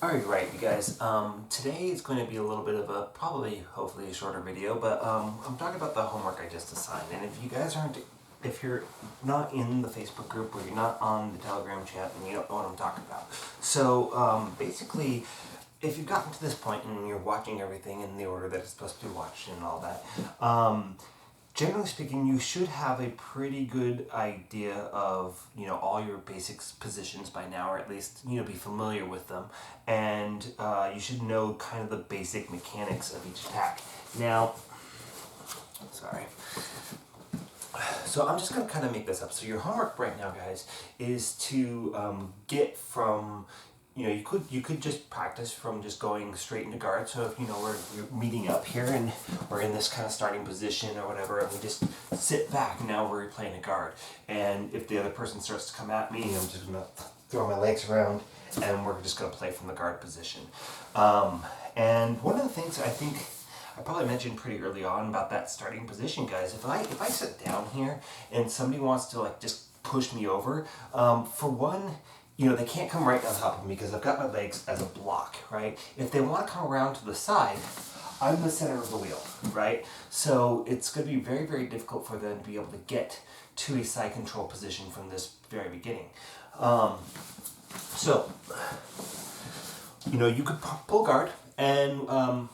Alright, you guys. Today is going to be a little bit of a, hopefully a shorter video, but I'm talking about the homework I just assigned. And if you're not in the Facebook group or you're not on the Telegram chat, then you don't know what I'm talking about. So basically, if you've gotten to this point and you're watching everything in the order that it's supposed to be watched and all that, generally speaking, you should have a pretty good idea of, all your basic positions by now, or at least, be familiar with them. And you should know kind of the basic mechanics of each attack. Now, sorry. So I'm just going to kind of make this up. So your homework right now, guys, is to get from... you could just practice from just going straight into guard. So if we're meeting up here and we're in this kind of starting position or whatever, and we just sit back. Now we're playing a guard, and if the other person starts to come at me, I'm just gonna throw my legs around, and we're just gonna play from the guard position. And one of the things I think I probably mentioned pretty early on about that starting position, guys. If I sit down here and somebody wants to just push me over, for one. They can't come right on top of me because I've got my legs as a block, right? If they want to come around to the side, I'm the center of the wheel, right? So it's going to be very, very difficult for them to be able to get to a side control position from this very beginning. So, you could pull guard and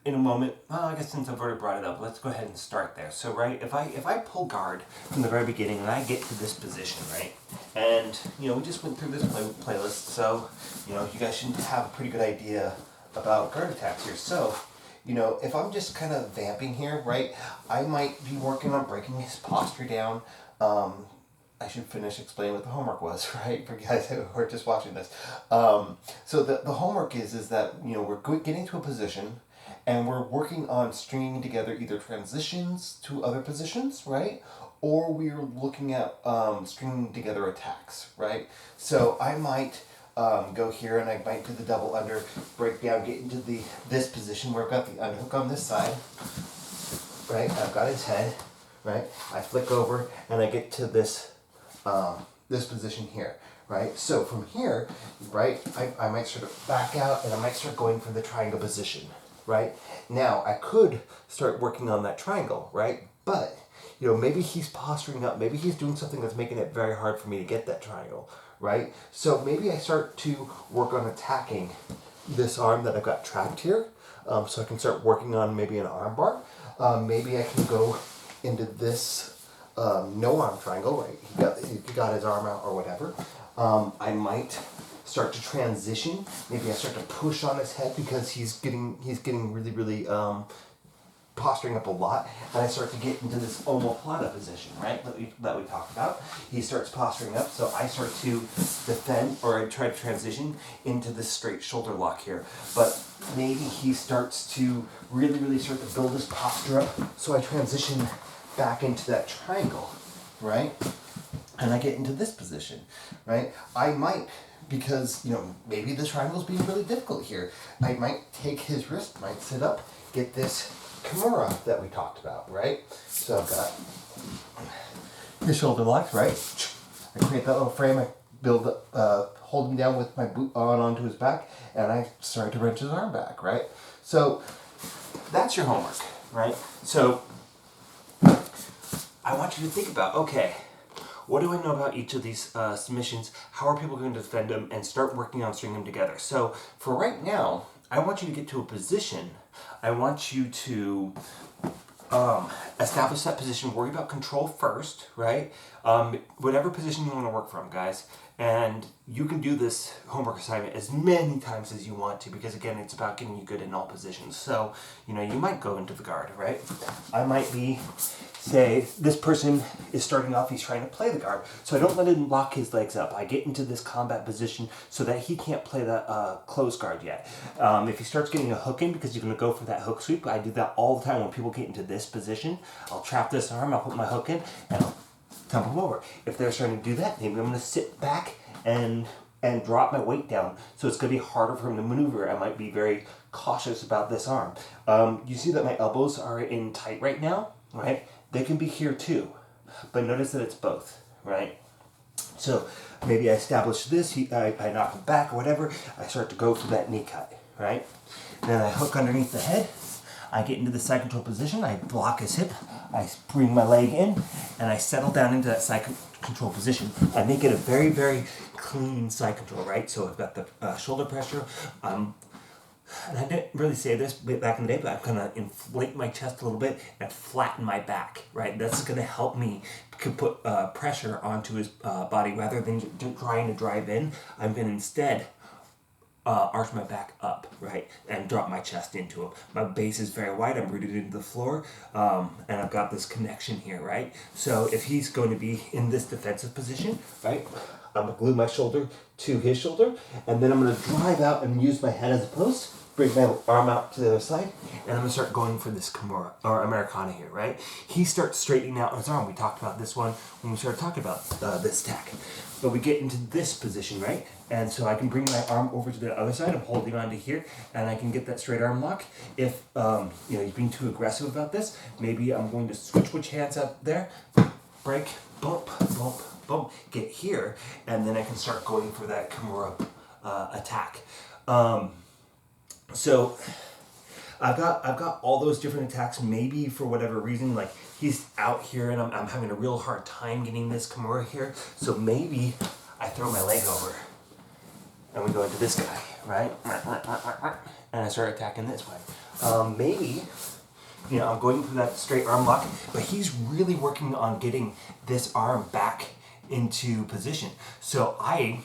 in a moment, I guess since I've already brought it up, let's go ahead and start there. So, right, if I pull guard from the very beginning and I get to this position, right, and, we just went through this playlist, so, you guys should have a pretty good idea about guard attacks here. So, if I'm just kind of vamping here, right, I might be working on breaking his posture down. I should finish explaining what the homework was, right, for guys who are just watching this. So the homework is that, we're getting to a position, and we're working on stringing together either transitions to other positions, right? Or we're looking at stringing together attacks, right? So I might go here and I might do the double under, break down, get into this position where I've got the underhook on this side, right? I've got his head, right? I flick over and I get to this this position here, right? So from here, right, I might sort of back out and I might start going for the triangle position. Right? Now, I could start working on that triangle, right? But, maybe he's posturing up. Maybe he's doing something that's making it very hard for me to get that triangle, right? So maybe I start to work on attacking this arm that I've got trapped here. So I can start working on maybe an arm bar. Maybe I can go into this no arm triangle, right? He got his arm out or whatever. I might start to transition. Maybe I start to push on his head because he's getting really, really posturing up a lot, and I start to get into this omoplata position, right? That we talked about. He starts posturing up, so I start to defend, or I try to transition into this straight shoulder lock here. But maybe he starts to really, really start to build his posture up, so I transition back into that triangle, right? And I get into this position, right? I might, because, maybe the triangle's being really difficult here. I might take his wrist, might sit up, get this Kimura that we talked about, right? So I've got his shoulder locks, right? I create that little frame, I build, hold him down with my boot on onto his back, and I start to wrench his arm back, right? So that's your homework, right? So I want you to think about, okay, what do I know about each of these submissions? How are people going to defend them? And start working on stringing them together. So for right now, I want you to get to a position. I want you to establish that position. Worry about control first, right? Whatever position you want to work from, guys. And you can do this homework assignment as many times as you want to, because again, it's about getting you good in all positions. So, you might go into the guard, right? I might be, say, this person is starting off, he's trying to play the guard. So I don't let him lock his legs up. I get into this combat position so that he can't play the closed guard yet. If he starts getting a hook in, because you're going to go for that hook sweep, I do that all the time when people get into this position. I'll trap this arm, I'll put my hook in, and I'll tumble him over. If they're starting to do that, maybe I'm going to sit back and drop my weight down. So it's going to be harder for him to maneuver. I might be very cautious about this arm. You see that my elbows are in tight right now, right? They can be here too. But notice that it's both, right? So maybe I establish this, I knock him back or whatever, I start to go for that knee cut, right? Then I hook underneath the head, I get into the side control position, I block his hip, I bring my leg in, and I settle down into that side control position. I make it a very, very clean side control, right? So I've got the shoulder pressure, and I didn't really say this back in the day, but I'm gonna inflate my chest a little bit and flatten my back, right? That's gonna help me put pressure onto his body rather than trying to drive in. I'm gonna instead arch my back up, right, and drop my chest into him. My base is very wide. I'm rooted into the floor, and I've got this connection here, right? So if he's going to be in this defensive position, right, I'm gonna glue my shoulder to his shoulder, and then I'm gonna drive out and use my head as a post. Bring my arm out to the other side, and I'm gonna start going for this Kimura or Americana here, right? He starts straightening out his arm. We talked about this one when we started talking about this tack. But we get into this position, right? And so I can bring my arm over to the other side. I'm holding on to here, and I can get that straight arm lock. If he's being too aggressive about this, maybe I'm going to switch which hands up there, break, bump, bump, bump, get here, and then I can start going for that Kimura attack. So I've got all those different attacks. Maybe for whatever reason, like he's out here and I'm having a real hard time getting this Kimura here. So maybe I throw my leg over and we go into this guy, right? And I start attacking this way. Maybe, I'm going for that straight arm lock, but he's really working on getting this arm back into position. So I,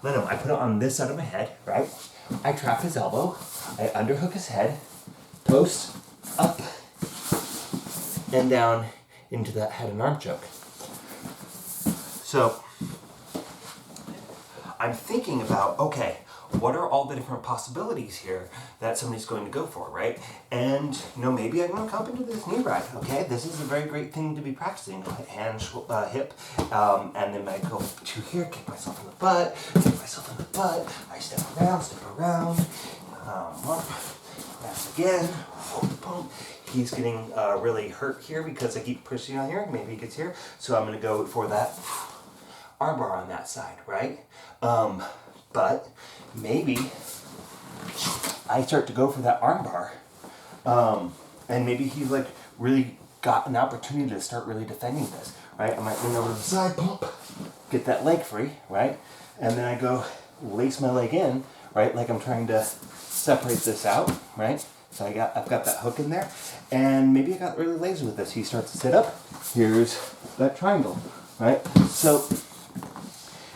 let him, I put it on this side of my head, right? I trap his elbow, I underhook his head, post, up, and down into that head and arm choke. So I'm thinking about, okay, what are all the different possibilities here that somebody's going to go for, right? And, maybe I'm going to come into this knee ride, okay? This is a very great thing to be practicing. Hand, hip, and then I go to here, kick myself in the butt, I step around, one, pass again, boom. He's getting really hurt here because I keep pushing on here, maybe he gets here, so I'm going to go for that armbar on that side, right? But maybe I start to go for that armbar, and maybe he's like really got an opportunity to start really defending this, right? I might lean over to the side, pump, get that leg free, right? And then I go lace my leg in, right? Like I'm trying to separate this out, right? So I've got that hook in there, and maybe I got really lazy with this. He starts to sit up. Here's that triangle, right? So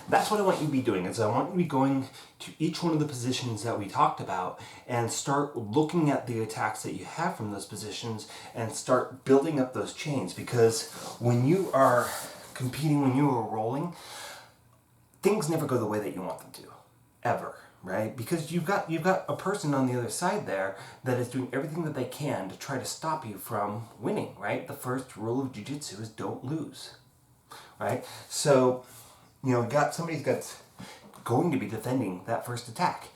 that's what I want you to be doing, is I want you to be going to each one of the positions that we talked about and start looking at the attacks that you have from those positions and start building up those chains, because when you are competing, when you are rolling, things never go the way that you want them to, ever, right? Because you've got a person on the other side there that is doing everything that they can to try to stop you from winning, right? The first rule of jiu-jitsu is don't lose, right? So somebody's got going to be defending that first attack.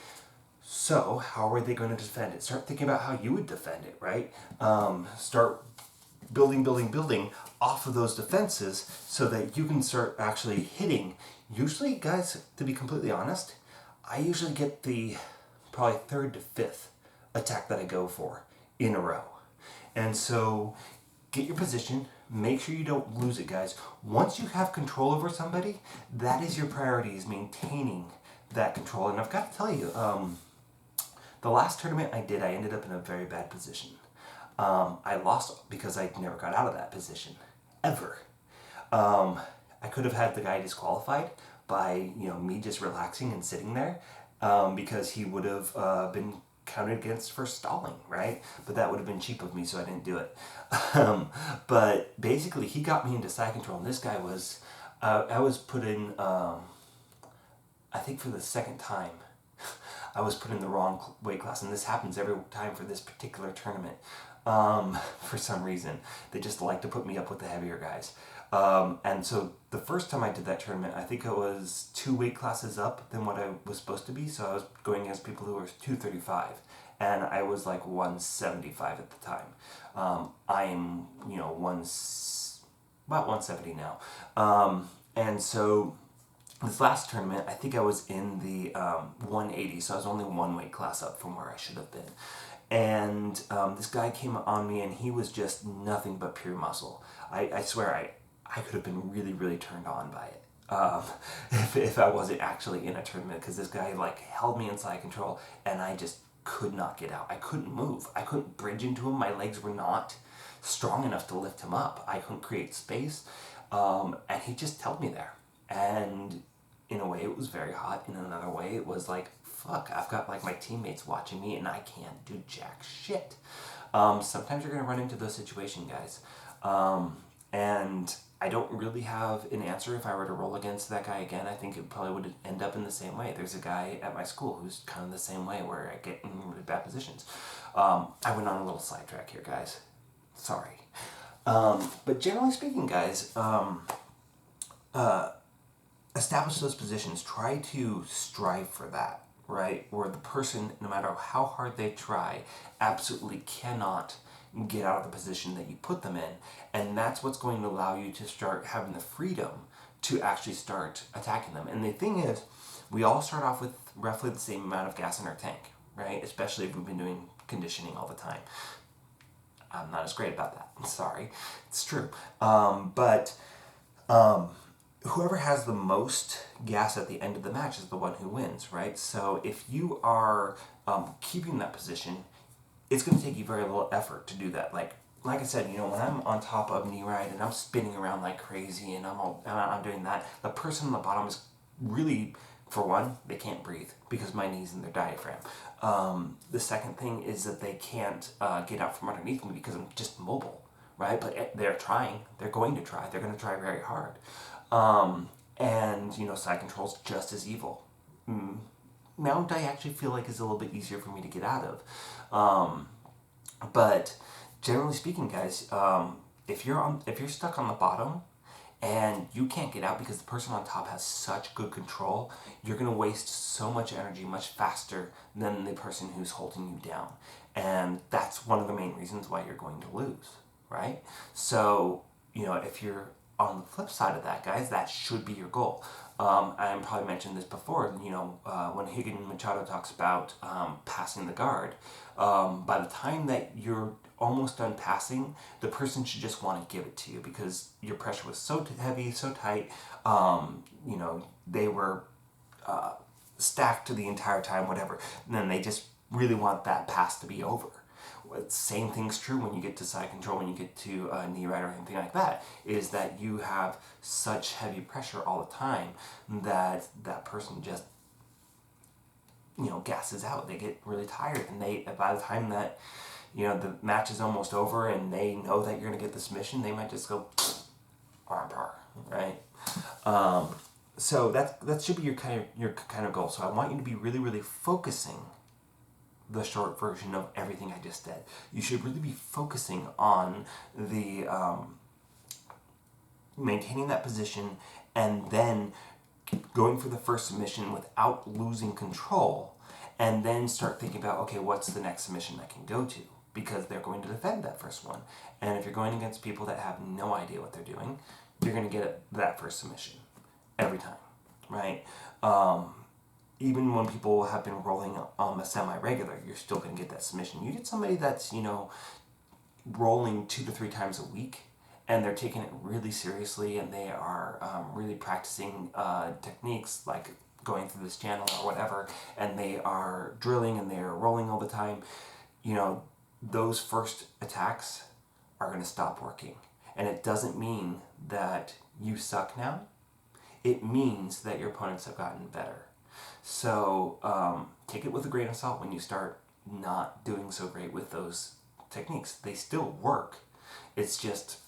So how are they going to defend it? Start thinking about how you would defend it, right? Start building off of those defenses so that you can start actually hitting. Usually, guys, to be completely honest, I usually get the probably third to fifth attack that I go for in a row. And so get your position. Make sure you don't lose it, guys. Once you have control over somebody, that is your priority, is maintaining that control. And I've got to tell you, the last tournament I did, I ended up in a very bad position. I lost because I never got out of that position, ever. I could have had the guy disqualified by me just relaxing and sitting there, because he would have been counted against for stalling, right? But that would have been cheap of me, so I didn't do it. But basically, he got me into side control, and this guy was, I was put in, I think for the second time, I was put in the wrong weight class, and this happens every time for this particular tournament. For some reason, they just like to put me up with the heavier guys. And so the first time I did that tournament, I think I was 2 weight classes up than what I was supposed to be. So I was going against people who were 235, and I was like 175 at the time. I am, about 170 now. And so this last tournament, I think I was in the 180, so I was only one weight class up from where I should have been. And this guy came on me, and he was just nothing but pure muscle. I swear, I could have been really, really turned on by it. If I wasn't actually in a tournament, because this guy like held me in side control, and I just could not get out. I couldn't move. I couldn't bridge into him. My legs were not strong enough to lift him up. I couldn't create space, and he just held me there. And in a way, it was very hot. In another way, it was like, fuck, I've got like my teammates watching me, and I can't do jack shit. Sometimes you're gonna run into those situations, guys. And I don't really have an answer if I were to roll against that guy again. I think it probably would end up in the same way. There's a guy at my school who's kind of the same way, where I get in really bad positions. I went on a little sidetrack here, guys. Sorry. But generally speaking, guys, establish those positions. Try to strive for that, right? Where the person, no matter how hard they try, absolutely cannot get out of the position that you put them in. And that's what's going to allow you to start having the freedom to actually start attacking them. And the thing is, we all start off with roughly the same amount of gas in our tank, right? Especially if we've been doing conditioning all the time. I'm not as great about that. I'm sorry. It's true. But whoever has the most gas at the end of the match is the one who wins, right? So if you are keeping that position, it's going to take you very little effort to do that. Like I said, you know, when I'm on top of knee ride and I'm spinning around like crazy and I'm doing that, the person on the bottom is really, for one, they can't breathe because my knee's in their diaphragm. The second thing is that they can't get out from underneath me because I'm just mobile, right? But they're trying. They're going to try. They're going to try very hard. And, you know, side control's just as evil. Mount I actually feel like is a little bit easier for me to get out of. But generally speaking, guys, if you're stuck on the bottom and you can't get out because the person on top has such good control, you're going to waste so much energy much faster than the person who's holding you down. And that's one of the main reasons why you're going to lose, right? So, you know, if you're on the flip side of that, guys, that should be your goal. I probably mentioned this before, you know, when Higan Machado talks about passing the guard, by the time that you're almost done passing, the person should just want to give it to you because your pressure was so heavy, so tight, you know, they were stacked the entire time, whatever. And then they just really want that pass to be over. Same thing's true when you get to side control, when you get to knee ride or anything like that, is that you have such heavy pressure all the time that that person just, you know, gasses out. They get really tired, and by the time that, you know, the match is almost over and they know that you're going to get the submission, they might just go arm par, right? So that should be your kind of goal. So I want you to be really, really focusing the short version of everything I just said. You should really be focusing on the maintaining that position and then going for the first submission without losing control, and then start thinking about, okay, what's the next submission I can go to? Because they're going to defend that first one. And if you're going against people that have no idea what they're doing, you're going to get that first submission every time, right? Even when people have been rolling a semi-regular, you're still going to get that submission. You get somebody that's, you know, rolling 2 to 3 times a week, and they're taking it really seriously, and they are really practicing techniques like going through this channel or whatever, and they are drilling and they're rolling all the time. You know, those first attacks are going to stop working. And it doesn't mean that you suck now. It means that your opponents have gotten better. So take it with a grain of salt when you start not doing so great with those techniques. They still work. It's just,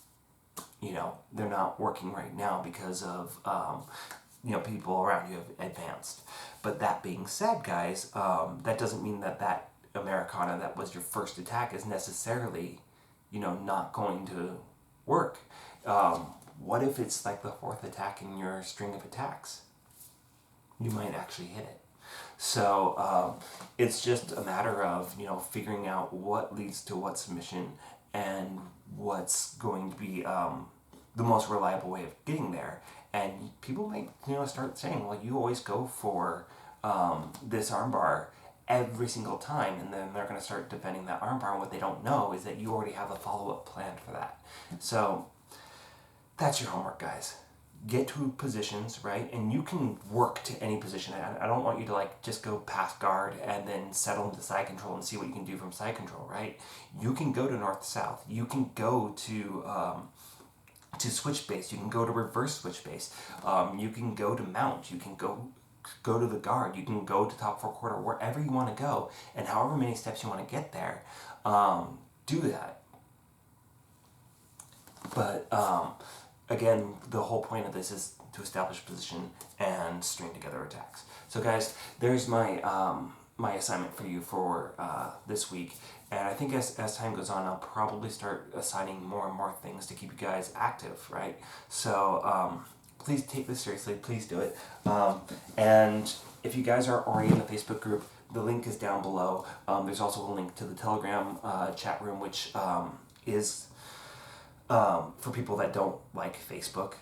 you know, they're not working right now because of, you know, people around you have advanced. But that being said, guys, that doesn't mean that Americana that was your first attack is necessarily, you know, not going to work. What if it's like the 4th attack in your string of attacks? You might actually hit it. So it's just a matter of, you know, figuring out what leads to what submission and what's going to be the most reliable way of getting there. And people might, start saying, well, you always go for this armbar every single time, and then they're going to start defending that armbar. And what they don't know is that you already have a follow-up plan for that. So that's your homework, guys. Get to positions, right? And you can work to any position. I don't want you to just go past guard and then settle into side control and see what you can do from side control, right? You can go to north-south. You can go to switch base. You can go to reverse switch base. You can go to mount. You can go to the guard. You can go to top 4 quarter, wherever you want to go, and however many steps you want to get there, do that. But again, the whole point of this is to establish position and string together attacks. So guys, there's my my assignment for you for this week. And I think as time goes on, I'll probably start assigning more and more things to keep you guys active, right? So please take this seriously. Please do it. And if you guys are already in the Facebook group, the link is down below. There's also a link to the Telegram chat room, which is for people that don't like Facebook.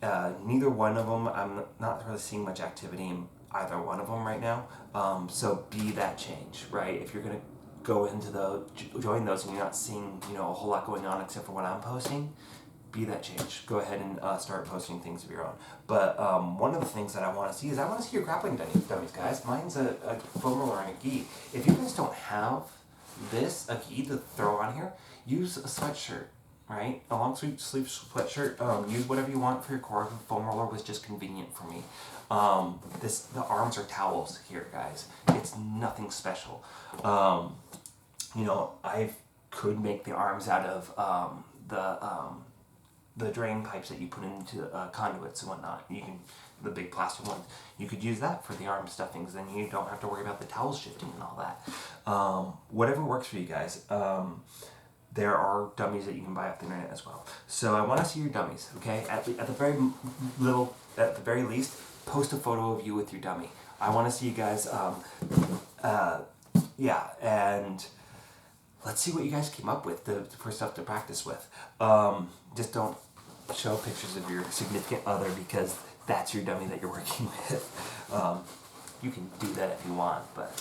Neither one of them, I'm not really seeing much activity in either one of them right now. So be that change, right? If you're going to go into join those and you're not seeing, a whole lot going on except for what I'm posting, be that change. Go ahead and start posting things of your own. But one of the things that I want to see is I want to see your grappling dummies, guys. Mine's a foam roller and a gi. If you guys don't have a gi to throw on here, use a sweatshirt, right? A long sleeve sweatshirt. Use whatever you want for your core. The foam roller was just convenient for me. The arms are towels here, guys. It's nothing special. I could make the arms out of the drain pipes that you put into conduits and whatnot. The big plastic ones. You could use that for the arm stuffings, then you don't have to worry about the towels shifting and all that. Whatever works for you guys. There are dummies that you can buy off the internet as well. So I want to see your dummies, okay? At the very least, post a photo of you with your dummy. I want to see you guys, and let's see what you guys came up with for stuff to practice with. Just don't show pictures of your significant other because that's your dummy that you're working with. You can do that if you want, but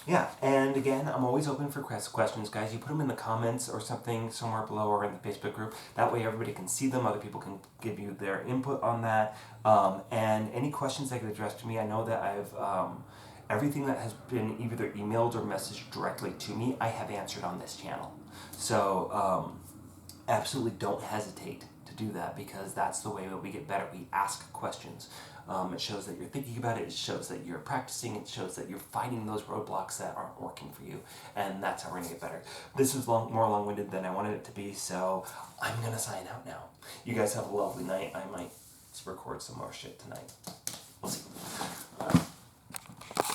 yeah. And again, I'm always open for questions, guys. You put them in the comments or something somewhere below or in the Facebook group. That way everybody can see them. Other people can give you their input on that. And any questions that get addressed to me, I know that I've... everything that has been either emailed or messaged directly to me, I have answered on this channel. So absolutely don't hesitate to do that because that's the way that we get better. We ask questions. It shows that you're thinking about it. It shows that you're practicing. It shows that you're finding those roadblocks that aren't working for you. And that's how we're going to get better. This was more long-winded than I wanted it to be, so I'm going to sign out now. You guys have a lovely night. I might record some more shit tonight. We'll see.